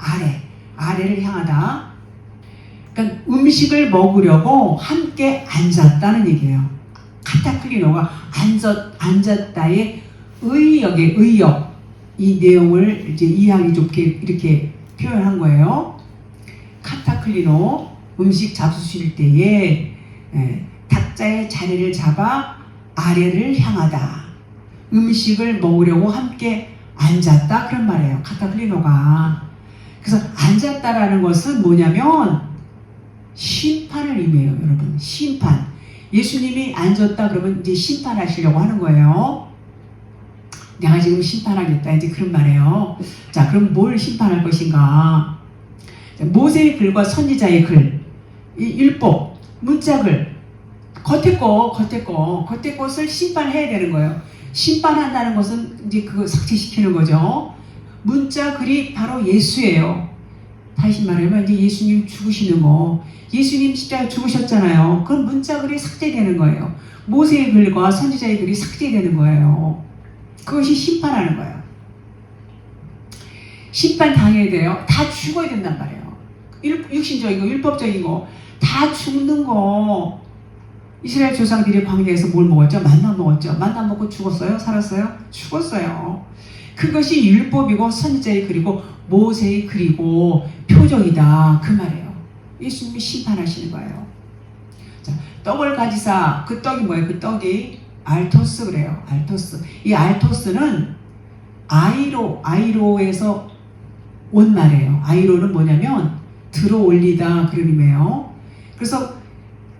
아래를 향하다. 그러니까 음식을 먹으려고 함께 앉았다는 얘기예요. 카타클리노가 앉았다의 의역 이 내용을 이제 이해하기 좋게 이렇게 표현한 거예요. 카타클리노 음식 잡수실 때에 탁자의 자리를 잡아 아래를 향하다. 음식을 먹으려고 함께 앉았다 그런 말이에요. 카타클리노가. 그래서 앉았다라는 것은 뭐냐면 심판을 의미해요. 여러분 심판. 예수님이 앉았다 그러면 이제 심판하시려고 하는 거예요. 내가 지금 심판하겠다 이제 그런 말이에요. 자, 그럼 뭘 심판할 것인가? 모세의 글과 선지자의 글, 이 율법, 문자글, 겉에 것을 심판해야 되는 거예요. 심판한다는 것은 이제 그거 삭제시키는 거죠. 문자 글이 바로 예수예요. 다시 말하면 이제 예수님 죽으시는 거, 예수님 십자가에 죽으셨잖아요. 그건 문자 글이 삭제되는 거예요. 모세의 글과 선지자의 글이 삭제되는 거예요. 그것이 심판하는 거예요. 심판 당해야 돼요. 다 죽어야 된단 말이에요. 육신적인 거, 율법적인 거, 다 죽는 거. 이스라엘 조상들이 광야에서 뭘 먹었죠? 만나 먹었죠. 만나 먹고 죽었어요? 살았어요? 죽었어요. 그것이 율법이고 선지자의 글이고 모세의 글이고 표적이다 그 말이에요. 예수님이 심판하시는 거예요. 자, 떡을 가지사. 그 떡이 뭐예요? 그 떡이 알토스 그래요. 알토스. 이 알토스는 아이로에서 온 말이에요. 아이로는 뭐냐면 들어 올리다 그런 의미예요. 그래서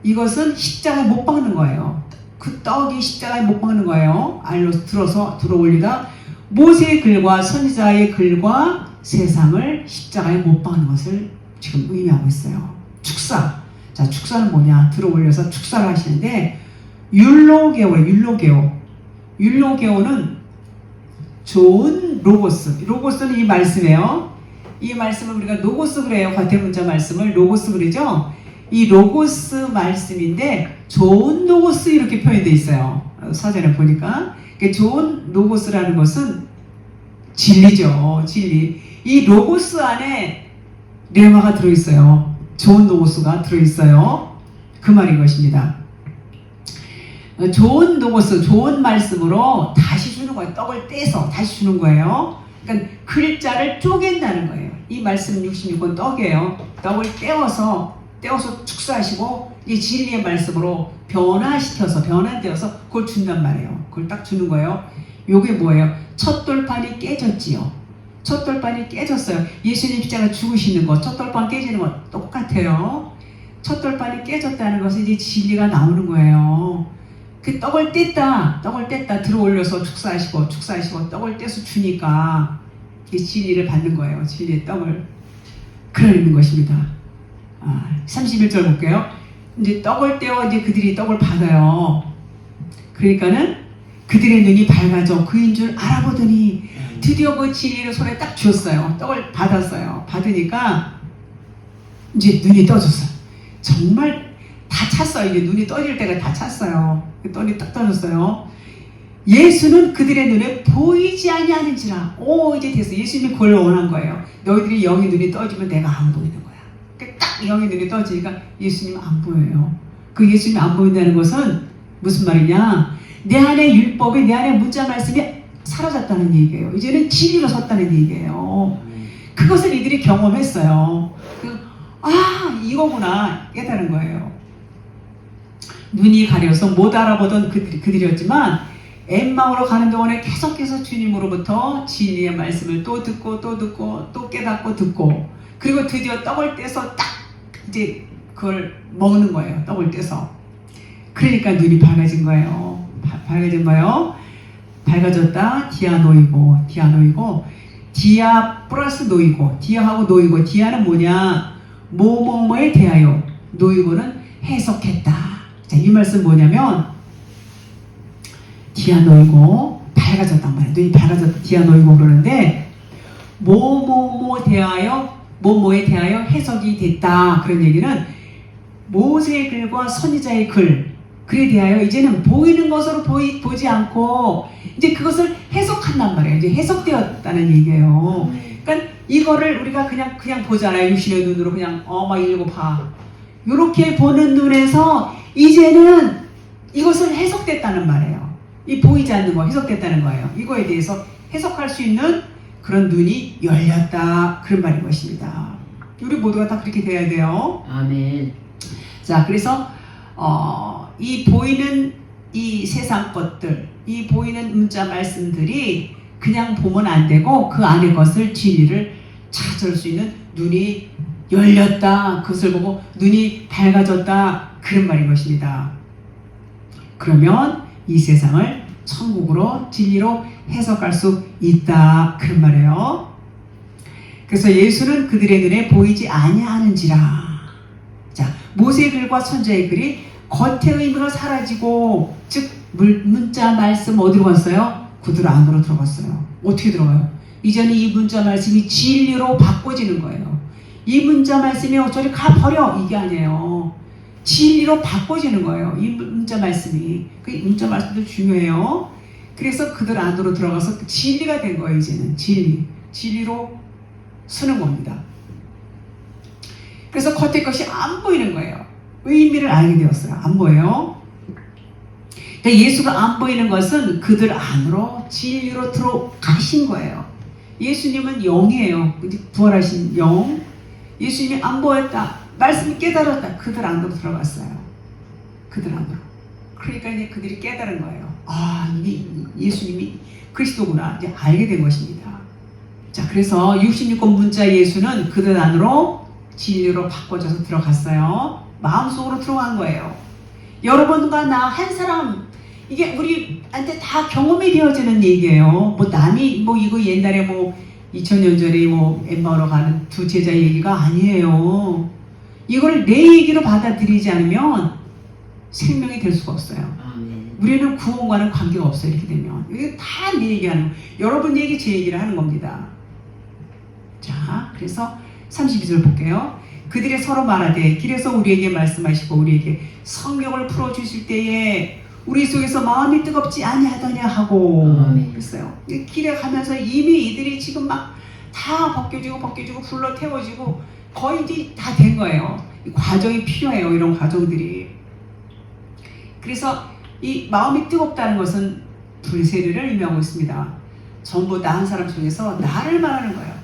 이것은 십자가에 못 박는 거예요. 그 떡이 십자가에 못 박는 거예요. 알로 들어서 들어 올리다. 모세의 글과 선지자의 글과 세상을 십자가에 못 박는 것을 지금 의미하고 있어요. 축사. 자, 축사는 뭐냐? 들어 올려서 축사를 하시는데 율로게오는 좋은 로고스. 로고스는 이 말씀이에요. 이 말씀을 우리가 로고스 그래요. 과태문자 말씀을 로고스 그러죠. 이 로고스 말씀인데 좋은 로고스 이렇게 표현되어 있어요. 사전에 보니까. 좋은 로고스라는 것은 진리죠. 진리. 이 로고스 안에 레마가 들어있어요. 좋은 로고스가 들어있어요. 그 말인 것입니다. 좋은 로고스, 좋은 말씀으로 다시 주는 거예요. 떡을 떼서 다시 주는 거예요. 그러니까 글자를 쪼갠다는 거예요. 이 말씀 66권 떡이에요. 떡을 떼어서 축사하시고 이 진리의 말씀으로 변화되어서 그걸 준단 말이에요. 그걸 딱 주는 거예요. 요게 뭐예요? 첫 돌판이 깨졌지요. 첫 돌판이 깨졌어요. 예수님 십자가 죽으시는 거, 첫 돌판 깨지는 거 똑같아요. 첫 돌판이 깨졌다는 것은 이제 진리가 나오는 거예요. 그 떡을 뗐다 들어 올려서 축사하시고 떡을 떼서 주니까 이 진리를 받는 거예요. 진리의 떡을. 그러는 것입니다. 31절 볼게요. 이제 떡을 떼어 이제 그들이 떡을 받아요. 그러니까는 그들의 눈이 밝아져 그인 줄 알아보더니 드디어 그 진리를 손에 딱 쥐었어요. 떡을 받았어요. 받으니까 이제 눈이 떠졌어요. 정말 다 찼어요. 이제 눈이 떠질 때가 다 찼어요. 눈이 딱 떠졌어요. 예수는 그들의 눈에 보이지 아니하는지라. 이제 됐어. 예수님이 그걸 원한 거예요. 너희들이 영의 눈이 떠지면 내가 안 보이는 거야. 딱 영의 눈이 떠지니까 예수님은 안 보여요. 그 예수님이 안 보인다는 것은 무슨 말이냐? 내 안에 율법이, 내 안에 문자 말씀이 사라졌다는 얘기예요. 이제는 진리로 섰다는 얘기예요. 그것을 이들이 경험했어요. 이거구나 깨달은 거예요. 눈이 가려서 못 알아보던 그들이었지만 엠마오로 가는 동안에 계속해서 주님으로부터 진리의 말씀을 또 듣고 또 깨닫고 듣고, 그리고 드디어 떡을 떼서 딱 이제 그걸 먹는 거예요. 떡을 떼서. 그러니까 눈이 밝아진 거예요. 밝아졌다. 디아노이고 디아 플러스 노이고, 디아하고 노이고. 디아는 뭐냐? 뭐뭐뭐에 대하여. 노이고는 해석했다. 자, 이 말씀 뭐냐면 디아노이고 밝아졌단 말이에요. 눈이 밝아졌다. 디아노이고 그러는데 뭐뭐뭐에 대하여 해석이 됐다. 그런 얘기는 모세의 글과 선지자의 글에 대하여 이제는 보이는 것으로 보지 않고 이제 그것을 해석한단 말이에요. 이제 해석되었다는 얘기예요. 그러니까 이거를 우리가 그냥 보잖아요. 육신의 눈으로 그냥 막 읽고 봐. 이렇게 보는 눈에서 이제는 이것을 해석됐다는 말이에요. 이 보이지 않는 거 해석됐다는 거예요. 이거에 대해서 해석할 수 있는 그런 눈이 열렸다. 그런 말인 것입니다. 우리 모두가 다 그렇게 돼야 돼요. 아멘. 자, 그래서 이 보이는 이 세상 것들, 이 보이는 문자 말씀들이 그냥 보면 안 되고 그 안의 것을 진리를 찾을 수 있는 눈이 열렸다. 그것을 보고 눈이 밝아졌다. 그런 말인 것입니다. 그러면 이 세상을 천국으로 진리로 해석할 수 있다. 그런 말이에요. 그래서 예수는 그들의 눈에 보이지 아니하는지라. 자, 모세의 글과 선지자의 글이 겉의 의미가 사라지고, 즉 문자 말씀 어디로 갔어요? 그들 안으로 들어갔어요. 어떻게 들어가요? 이제는 이 문자 말씀이 진리로 바꿔지는 거예요. 이 문자 말씀이 저리 가버려 이게 아니에요. 진리로 바꿔지는 거예요. 이 문자 말씀이. 그 문자 말씀도 중요해요. 그래서 그들 안으로 들어가서 진리가 된 거예요. 이제는 진리로 쓰는 겁니다. 그래서 겉의 것이 안 보이는 거예요. 의미를 알게 되었어요. 안 보여요. 그러니까 예수가 안 보이는 것은 그들 안으로 진리로 들어가신 거예요. 예수님은 영이에요. 부활하신 영. 예수님이 안 보였다. 말씀이 깨달았다. 그들 안으로 들어갔어요. 그들 안으로. 그러니까 이제 그들이 깨달은 거예요. 아, 이게 예수님이 그리스도구나. 이제 알게 된 것입니다. 자, 그래서 66권 문자 예수는 그들 안으로 진리로 바꿔져서 들어갔어요. 마음속으로 들어간 거예요. 여러분과 나 한 사람, 이게 우리한테 다 경험이 되어지는 얘기예요. 뭐 남이 뭐 이거 옛날에 뭐 2000년 전에 뭐 엠마오로 가는 두 제자 얘기가 아니에요. 이걸 내 얘기로 받아들이지 않으면 생명이 될 수가 없어요. 우리는 구원과는 관계가 없어요. 이렇게 되면 이게 다 내 얘기하는 거예요. 여러분 얘기 제 얘기를 하는 겁니다. 자, 그래서 32절 볼게요. 그들이 서로 말하되 길에서 우리에게 말씀하시고 우리에게 성경을 풀어주실 때에 우리 속에서 마음이 뜨겁지 아니하더냐 하고 그랬어요. 길에 가면서 이미 이들이 지금 막 다 벗겨지고 불러 태워지고 거의 이제 다 된 거예요. 이 과정이 필요해요. 이런 과정들이. 그래서 이 마음이 뜨겁다는 것은 불세례를 의미하고 있습니다. 전부 나 한 사람 속에서 나를 말하는 거예요.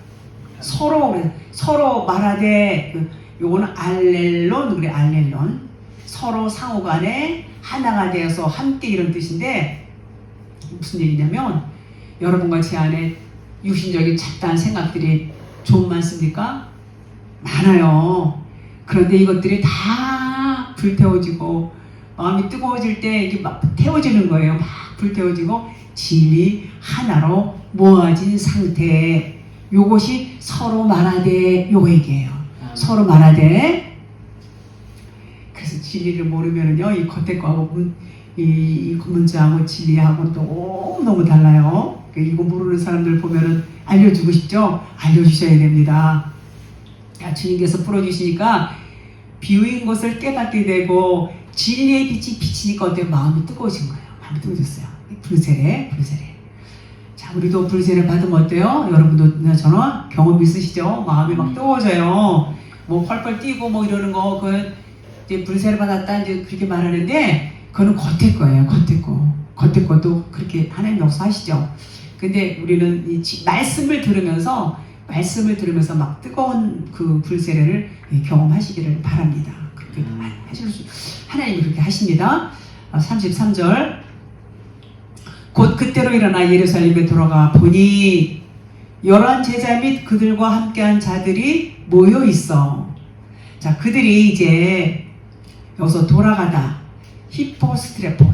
서로 말하되, 요거는 알렐론, 그래, 알렐론. 서로 상호간에 하나가 되어서 함께 이런 뜻인데, 무슨 얘기냐면, 여러분과 제 안에 육신적인 잡다한 생각들이 좀 많습니까? 많아요. 그런데 이것들이 다 불태워지고, 마음이 뜨거워질 때 이게 막 태워지는 거예요. 막 불태워지고, 진리 하나로 모아진 상태. 요것이 서로 말하되 요거 얘기예요. 서로 말하되. 그래서 진리를 모르면은요, 이 겉에 거하고 이 문자하고 진리하고 너무 달라요. 이거 모르는 사람들 보면은 알려주고 싶죠? 알려주셔야 됩니다. 주님께서 풀어주시니까 비유인 것을 깨닫게 되고 진리의 빛이 비치니까 어때요? 마음이 뜨거워진 거예요. 마음이 뜨거워졌어요. 불세례. 자, 우리도 불세례 받으면 어때요? 여러분도 저는 경험 있으시죠? 마음이 막 뜨거워져요. 뭐 펄펄 뛰고 뭐 이러는 거, 그 이제 불세례 받았다 이제 그렇게 말하는데, 그거는 겉에 거예요. 겉에 것도 그렇게 하나님 역사하시죠. 근데 우리는 이 말씀을 들으면서 막 뜨거운 그 불세례를 경험하시기를 바랍니다. 그렇게 하나님이 그렇게 하십니다. 33절. 곧 그때로 일어나 예루살렘에 돌아가 보니 11 제자 및 그들과 함께한 자들이 모여 있어. 자, 그들이 이제 여기서 돌아가다. 히포스트레포.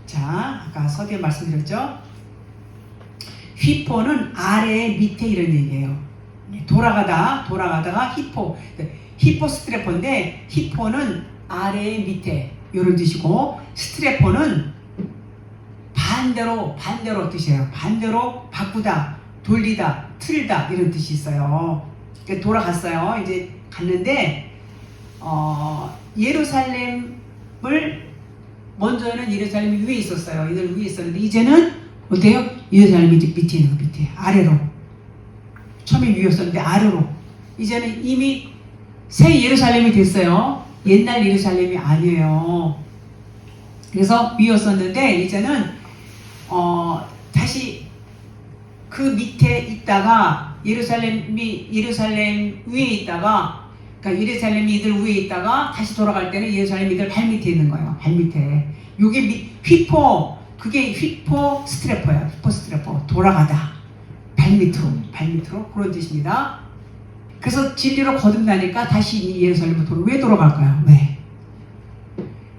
자, 아까 서두에 말씀드렸죠. 휘포는 아래 밑에 이런 얘기예요. 돌아가다가 히포스트레포인데, 히포는 아래 밑에 이런 뜻이고, 스트레포는 반대로 뜻이에요. 반대로 바꾸다, 돌리다, 틀다 이런 뜻이 있어요. 그러니까 돌아갔어요. 이제 갔는데 예루살렘을 먼저는 예루살렘이 위에 있었어요. 이들 위에 있었는데 이제는 어때요? 예루살렘이 이제 밑에 있는 거, 밑에 아래로. 처음에 위였었는데 아래로. 이제는 이미 새 예루살렘이 됐어요. 옛날 예루살렘이 아니에요. 그래서 비었었는데 이제는 다시 그 밑에 있다가 예루살렘 위에 있다가, 그러니까 예루살렘 이들 위에 있다가 다시 돌아갈 때는 예루살렘 이들 발 밑에 있는 거예요. 발 밑에. 요게 그게 휘포 스트레퍼예요. 휘포 스트레퍼. 돌아가다. 발 밑으로 그런 뜻입니다. 그래서 진리로 거듭나니까 다시 예루살렘으로 왜 돌아갈까요? 왜?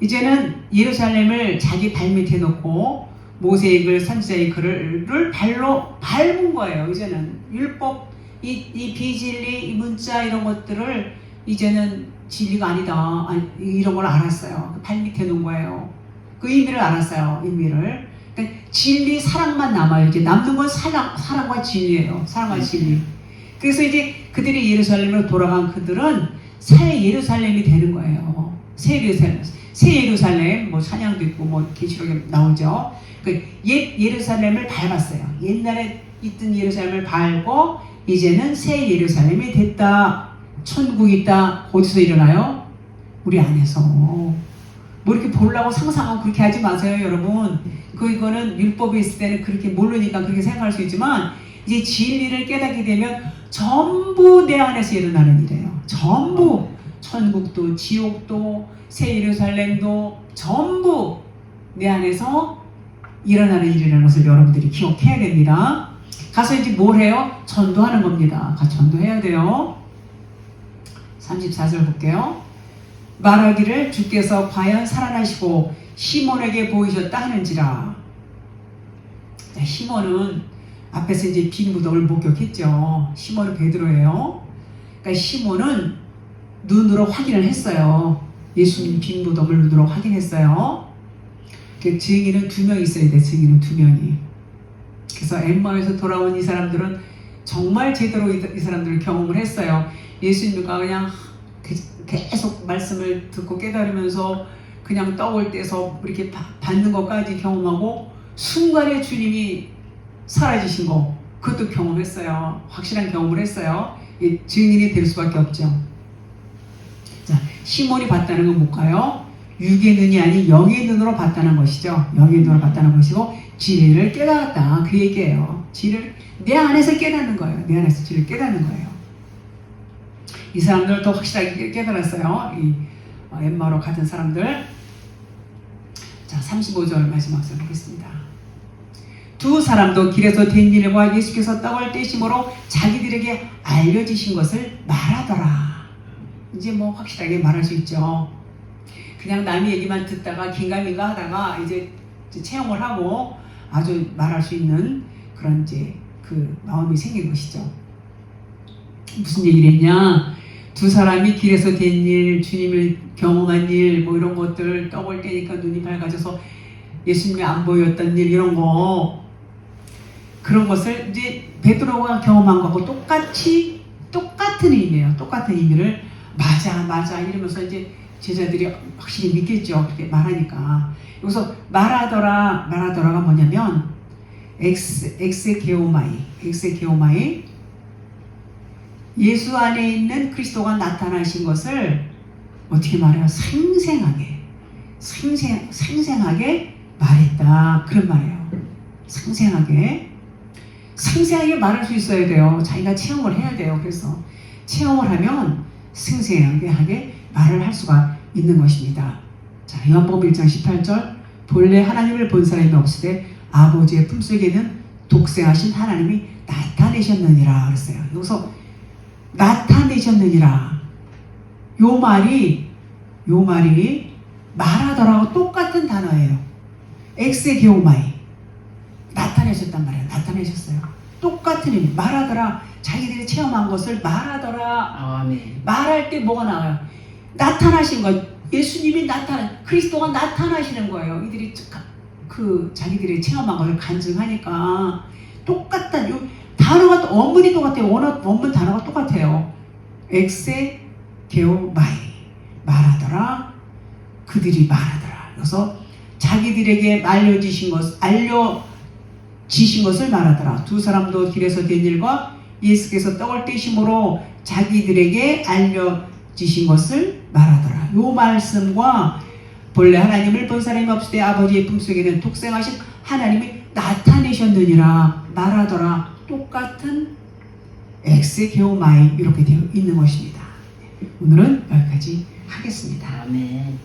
이제는 예루살렘을 자기 발 밑에 놓고 모세의 글, 선지자의 글을 발로 밟은 거예요. 이제는 율법, 이 비진리, 이 문자 이런 것들을 이제는 진리가 아니다. 이런 걸 알았어요. 발 밑에 놓은 거예요. 그 의미를 알았어요. 의미를. 그러니까 진리, 사랑만 남아요. 이제 남는 건 사랑과 진리예요. 사랑과 진리. 그래서 이제 그들이 예루살렘으로 돌아간 그들은 새 예루살렘이 되는 거예요. 새 예루살렘, 뭐 찬양도 있고 뭐 계시록에 나오죠. 그 옛 예루살렘을 밟았어요. 옛날에 있던 예루살렘을 밟고 이제는 새 예루살렘이 됐다. 천국이 있다. 어디서 일어나요? 우리 안에서. 뭐 이렇게 보려고 상상하고 그렇게 하지 마세요, 여러분. 이거는 율법에 있을 때는 그렇게 모르니까 그렇게 생각할 수 있지만 이제 진리를 깨닫게 되면 전부 내 안에서 일어나는 일이에요. 전부. 천국도 지옥도 새 예루살렘도 전부 내 안에서 일어나는 일이라는 것을 여러분들이 기억해야 됩니다. 가서 이제 뭘 해요? 전도하는 겁니다. 가서 전도해야 돼요. 34절 볼게요. 말하기를 주께서 과연 살아나시고 시몬에게 보이셨다 하는지라. 자, 시몬은 앞에서 이제 빈 무덤을 목격했죠. 시몬은 베드로예요. 그러니까 시몬은 눈으로 확인을 했어요. 예수님 빈 무덤을 눈으로 확인했어요. 증인은 2명 있어야 돼. 증인은 2명이. 그래서 엠마오에서 돌아온 이 사람들은 정말 제대로 이 사람들을 경험을 했어요. 예수님과 그냥 계속 말씀을 듣고 깨달으면서 그냥 떡을 떼서 이렇게 받는 것까지 경험하고 순간에 주님이 사라지신 거 그것도 경험했어요. 확실한 경험을 했어요. 증인이 될 수밖에 없죠. 자, 시몬이 봤다는 건 뭘까요? 육의 눈이 아닌 영의 눈으로 봤다는 것이죠. 영의 눈으로 봤다는 것이고 진리를 깨달았다. 그 얘기예요. 진리를 내 안에서 깨닫는 거예요. 내 안에서 진리를 깨닫는 거예요. 이 사람들 더 확실하게 깨달았어요. 이 엠마오로 갔던 사람들. 자, 35절 마지막 절 보겠습니다. 두 사람도 길에서 된 일과 예수께서 떡을 떼심으로 자기들에게 알려지신 것을 말하더라. 이제 뭐 확실하게 말할 수 있죠. 그냥 남의 얘기만 듣다가 긴가민가 하다가 이제 체험을 하고 아주 말할 수 있는 그런 이제 그 마음이 생긴 것이죠. 무슨 얘기를 했냐? 두 사람이 길에서 된 일, 주님을 경험한 일, 뭐 이런 것들 떡을 떼니까 눈이 밝아져서 예수님이 안 보였던 일 이런 거 그런 것을 이제 베드로가 경험한 거하고 똑같은 의미예요. 똑같은 의미를 맞아 이러면서 이제 제자들이 확실히 믿겠죠. 그렇게 말하니까. 여기서 말하더라가 뭐냐면 엑세게오마이 예수 안에 있는 그리스도가 나타나신 것을 어떻게 말해요? 생생하게 말했다. 그런 말이에요. 생생하게 말할 수 있어야 돼요. 자기가 체험을 해야 돼요. 그래서 체험을 하면 생생하게 말을 할 수가 있는 것입니다. 자, 요한복음 1장 18절 본래 하나님을 본 사람이 없으되 아버지의 품속에는 독생하신 하나님이 나타내셨느니라 그랬어요. 여기서 나타내셨느니라. 요 말이 말하더라고 똑같은 단어예요. 엑세게오마이. 나타내셨단 말이에요. 나타내셨어요. 똑같은 의미. 말하더라. 자기들이 체험한 것을 말하더라. 아멘. 말할 때 뭐가 나와요? 나타나신 것. 예수님이 그리스도가 나타나시는 거예요. 이들이 자기들이 체험한 것을 간증하니까 똑같다. 단어가 원문이 똑같아요. 원문 단어가 똑같아요. 엑세게오마이. 말하더라. 그들이 말하더라. 그래서 자기들에게 알려지신 것을 말하더라. 두 사람도 길에서 된 일과 예수께서 떡을 떼심으로 자기들에게 알려지신 것을 말하더라. 요 말씀과 본래 하나님을 본 사람이 없을 때 아버지의 품속에는 독생하신 하나님이 나타내셨느니라 말하더라. 똑같은 엑스게오마이 이렇게 되어 있는 것입니다. 오늘은 여기까지 하겠습니다. 아멘.